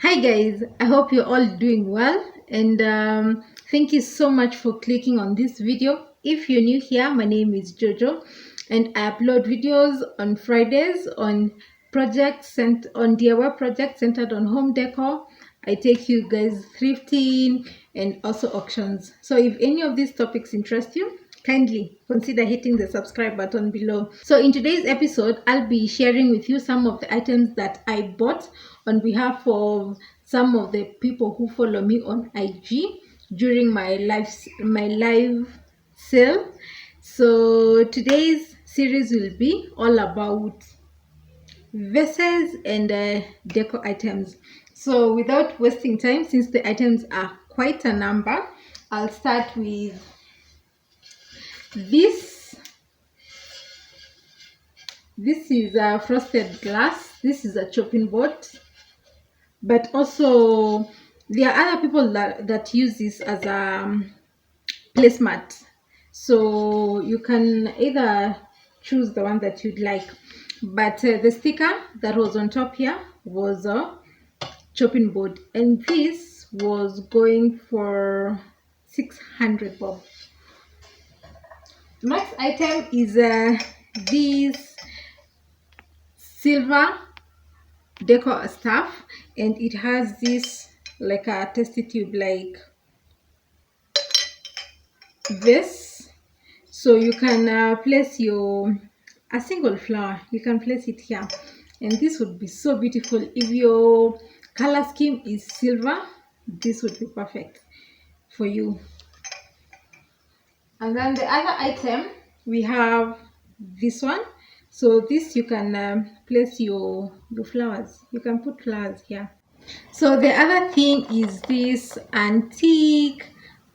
Hi guys, I hope you're all doing well, and thank you so much for clicking on this video. If you're new here, my name is Jojo and I upload videos on Fridays on projects and on DIY projects centered on home decor. I take you guys thrifting and also auctions. So if any of these topics interest you, kindly consider hitting the subscribe button below. So in today's episode, I'll be sharing with you some of the items that I bought on behalf of some of the people who follow me on IG during my live sale. So today's series will be all about vases and decor items. So without wasting time, since the items are quite a number, I'll start with this. This is a frosted glass. This is a chopping board, but also there are other people that use this as a placemat. So you can either choose the one that you'd like, but the sticker that was on top here was a chopping board, and this was going for 600 bob. The next item is this silver decor stuff, and it has this like a test tube like this, so you can place a single flower. You can place it here, and this would be so beautiful. If your color scheme is silver, this would be perfect for you. And then the other item, we have this one. So this you can place your flowers. You can put flowers here. So the other thing is this antique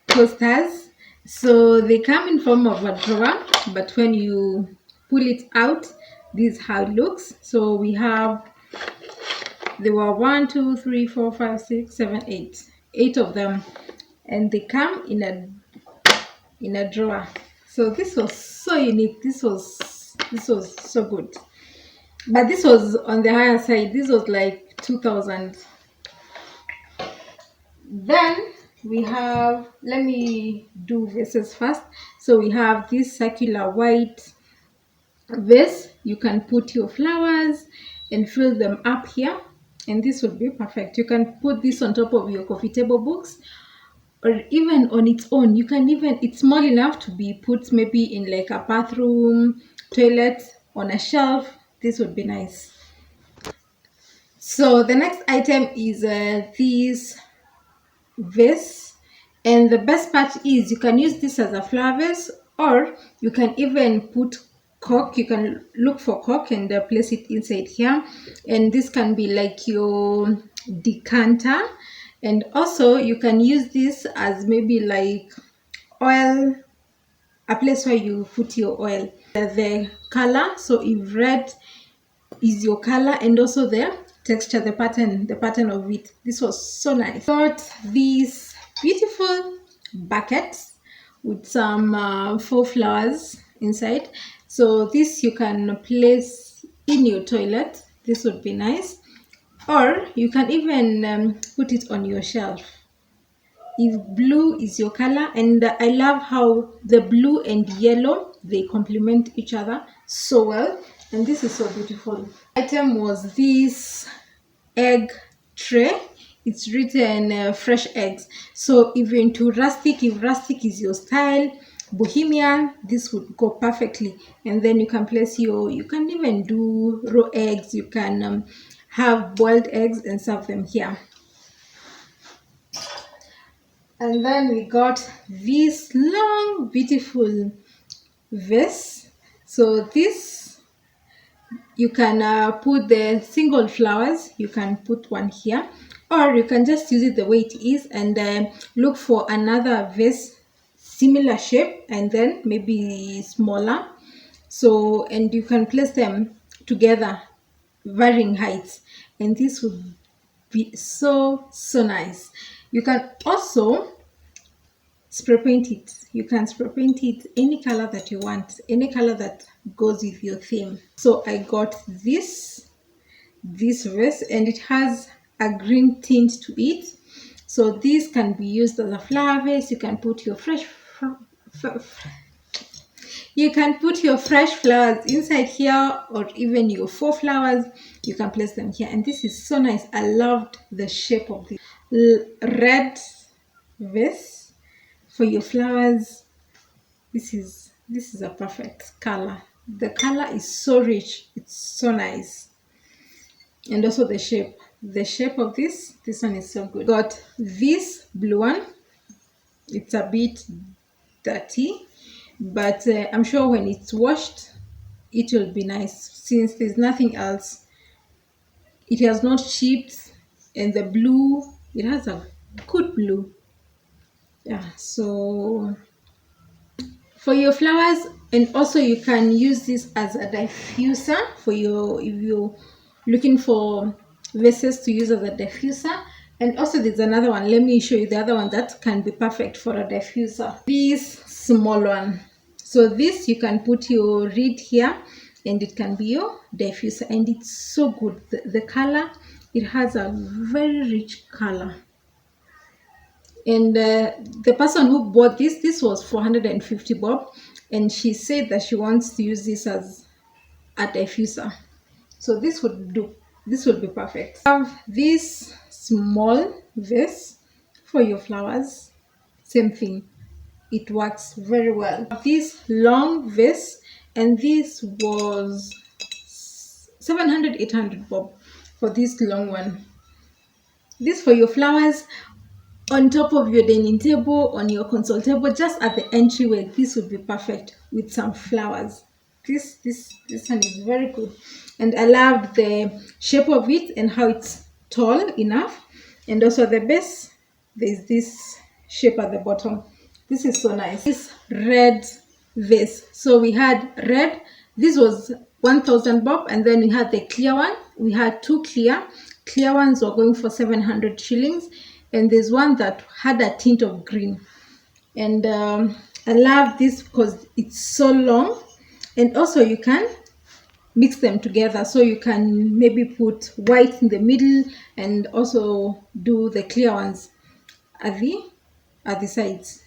posters. So they come in form of a drawer, but when you pull it out, this is how it looks. So we have, there were 1 2 3 4 5 6 7 8 of them, and they come in a drawer. So this was so unique. This was so good, but this was on the higher side. This was like 2,000. Then we have, let me do vases first. So we have this circular white vase. You can put your flowers and fill them up here, and this would be perfect. You can put this on top of your coffee table books, or even on its own. You can even, it's small enough to be put maybe in like a bathroom, toilet, on a shelf. This would be nice. So the next item is this vase, and the best part is you can use this as a flower vase, or you can even put cork. You can look for cork and place it inside here, and this can be like your decanter. And also you can use this as maybe like oil, a place where you put your oil. The color, so if red is your color, and also the texture, the pattern of it, this was so nice. Got these beautiful buckets with some faux flowers inside. So this you can place in your toilet. This would be nice, or you can even put it on your shelf if blue is your color. And I love how the blue and yellow, they complement each other so well, and this is so beautiful. Item was this egg tray. It's written fresh eggs. So if you're into rustic, if rustic is your style, bohemian, this would go perfectly. And then you can place you can even do raw eggs. You can have boiled eggs and serve them here. And then we got this long beautiful vase. So this, you can put the single flowers. You can put one here, or you can just use it the way it is and look for another vase similar shape and then maybe smaller. So, and you can place them together, varying heights, and this would be so nice. You can also spray paint it. You can spray paint it any color that you want, any color that goes with your theme. So I got this vase, and it has a green tint to it. So this can be used as a flower vase. You can put your fresh flowers inside here, or even your 4 flowers, you can place them here. And this is so nice. I loved the shape of the red vase for your flowers. This is a perfect color. The color is so rich. It's so nice. And also the shape of this one is so good. Got this blue one. It's a bit dirty, but I'm sure when it's washed it will be nice, since there's nothing else. It has not chipped, and the blue, it has a good blue. Yeah, so for your flowers. And also you can use this as a diffuser for your, if you're looking for vases to use as a diffuser. And also there's another one. Let me show you the other one that can be perfect for a diffuser. This small one. So this, you can put your reed here and it can be your diffuser, and it's so good. The color, it has a very rich color. And the person who bought this was 450 bob, and she said that she wants to use this as a diffuser. So this would do. This would be perfect. Have this small vase for your flowers. Same thing. It works very well. This long vase, and this was 700, 800 bob for this long one. This for your flowers on top of your dining table, on your console table, just at the entryway. This would be perfect with some flowers. This one is very good, and I love the shape of it and how it's tall enough. And also the base, there's this shape at the bottom. This is so nice. This red vase. So we had red. This was 1,000 bob, and then we had the clear one. We had 2 clear ones were going for 700 shillings. And there's one that had a tint of green. And I love this because it's so long, and also you can mix them together. So you can maybe put white in the middle and also do the clear ones at the sides,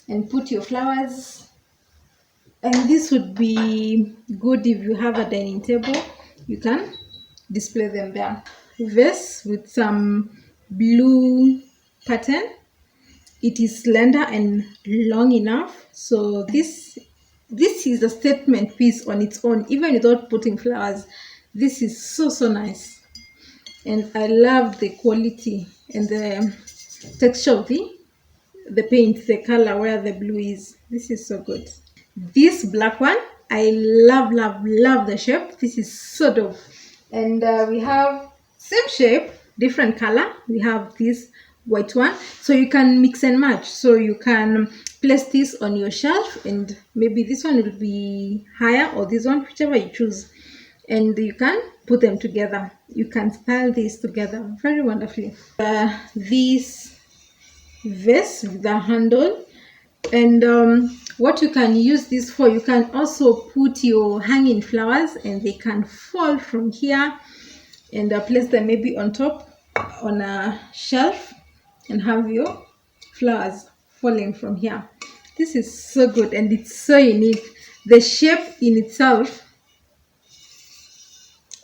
and put your flowers. And this would be good if you have a dining table. You can display them there. Vase with some blue pattern. It is slender and long enough. So this is a statement piece on its own, even without putting flowers. This is so nice, and I love the quality and the texture of the paint, the color where the blue is. This is so good. This black one, I love the shape. This is so dope. And we have same shape, different color. We have this white one, so you can mix and match. So you can place this on your shelf, and maybe this one will be higher, or this one, whichever you choose, and you can put them together. You can style this together very wonderfully. This vase with the handle. And what you can use this for, you can also put your hanging flowers, and they can fall from here, and place them maybe on top on a shelf, and have your flowers falling from here. This is so good, and it's so unique. The shape in itself,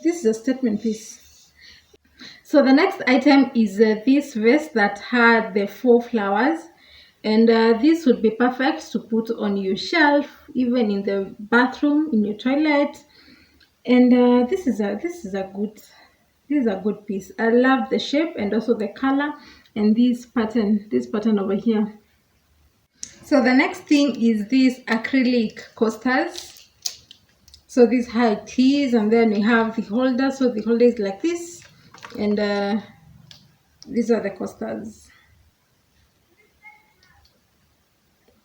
this is a statement piece. So the next item is this vase that had the 4 flowers. And this would be perfect to put on your shelf, even in the bathroom, in your toilet. And this is a good piece. I love the shape and also the color, and this pattern over here. So the next thing is these acrylic coasters. So this is how it is, and then we have the holder. So the holder is like this, and these are the coasters.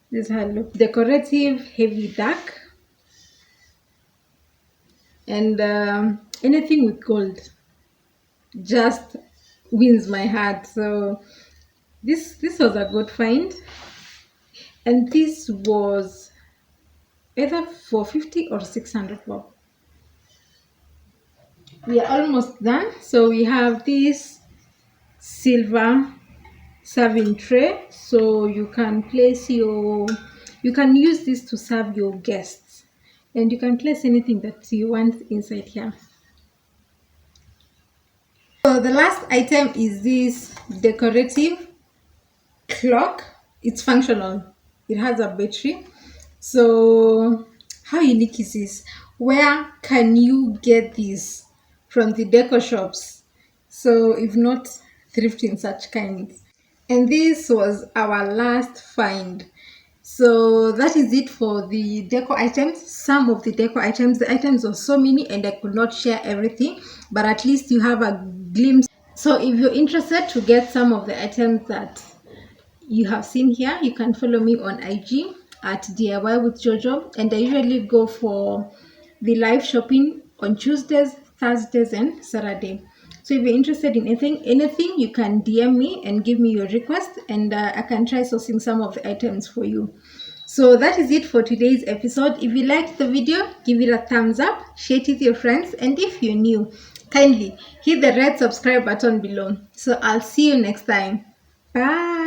This is how it looks. Decorative, heavy dark, and anything with gold just wins my heart. So this was a good find, and this was either 450 or 600 bob. We are almost done. So we have this silver serving tray, so you can place you can use this to serve your guests, and you can place anything that you want inside here. So the last item is this decorative clock. It's functional, it has a battery. So how unique is this? Where can you get this? From the deco shops. So if not, thrifting such kinds. And this was our last find. So that is it for the decor items. Some of the decor items, the items were so many and I could not share everything, but at least you have a glimpse. So if you're interested to get some of the items that you have seen here, you can follow me on IG at DIY with Jojo, and I usually go for the live shopping on Tuesdays, Thursdays, and Saturday. So if you're interested in anything, you can DM me and give me your request, and I can try sourcing some of the items for you. So that is it for today's episode. If you liked the video, give it a thumbs up, share it with your friends, and if you're new, kindly hit the red subscribe button below. So I'll see you next time. Bye.